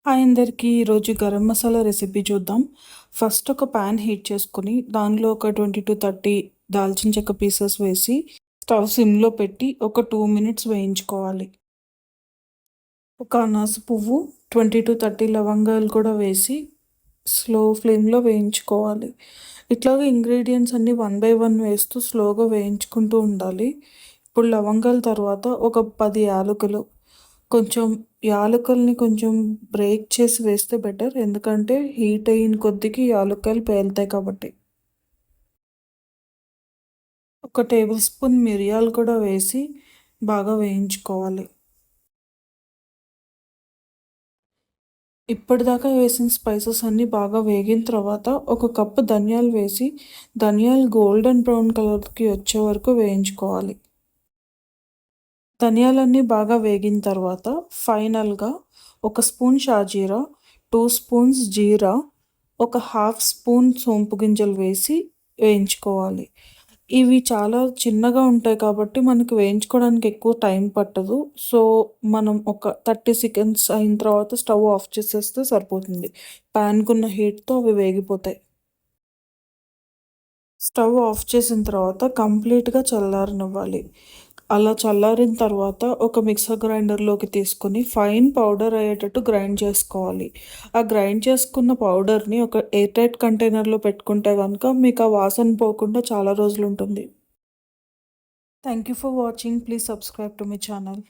Hi అందరికీ! ఈరోజు garam masala recipe చూద్దాం. ఫస్ట్ ఒక పాన్ హీట్ చేసుకొని, దానిలో ఒక 20-30 దాల్చిన చెక్క పీసెస్ వేసి, స్టవ్ సిమ్‌లో పెట్టి ఒక 2 మినిట్స్ వేయించుకోవాలి. ఒక అనాస పువ్వు, 20-30 లవంగాలు కూడా వేసి, స్లో ఫ్లేమ్‌లో వేయించుకోవాలి. ఇట్లాగే ఇంగ్రీడియెంట్స్ అన్నీ వన్ బై వన్ వేస్తూ స్లోగా వేయించుకుంటూ ఉండాలి. ఇప్పుడు లవంగాల తర్వాత ఒక 10 యాలకులు, కొంచెం యాలకుల్ని కొంచెం బ్రేక్ చేసి వేస్తే బెటర్. ఎందుకంటే హీట్ అయిన కొద్దికి యాలుక్కాయలు పేలుతాయి కాబట్టి. ఒక టేబుల్ స్పూన్ మిరియాలు కూడా వేసి బాగా వేయించుకోవాలి. ఇప్పటిదాకా వేసిన స్పైసెస్ అన్నీ బాగా వేగిన తర్వాత ఒక కప్పు ధనియాలు వేసి, ధనియాలు గోల్డెన్ బ్రౌన్ కలర్‌కి వచ్చే వరకు వేయించుకోవాలి. ధనియాలన్నీ బాగా వేగిన తర్వాత ఫైనల్‌గా ఒక స్పూన్ షాజీరా, 2 స్పూన్స్ జీరా, ఒక హాఫ్ స్పూన్ సోంపు గింజలు వేసి వేయించుకోవాలి. ఇవి చాలా చిన్నగా ఉంటాయి కాబట్టి మనకి వేయించుకోవడానికి ఎక్కువ టైం పట్టదు. సో, మనం ఒక 30 సెకండ్స్ అయిన తర్వాత స్టవ్ ఆఫ్ చేసేస్తే సరిపోతుంది. పాన్‌కున్న హీట్‌తో అవి వేగిపోతాయి. స్టవ్ ఆఫ్ చేసిన తర్వాత కంప్లీట్‌గా చల్లారనివ్వాలి. అలా చల్లారిన తర్వాత ఒక మిక్సర్ గ్రైండర్‌లోకి తీసుకొని ఫైన్ పౌడర్ అయ్యేటట్టు గ్రైండ్ చేసుకోవాలి. ఆ గ్రైండ్ చేసుకున్న పౌడర్‌ని ఒక ఎయిర్ టైట్ కంటైనర్‌లో పెట్టుకుంటే గనుక మీకు ఆ వాసన పోకుండా చాలా రోజులుంటుంది. Thank you for watching. Please subscribe to my channel.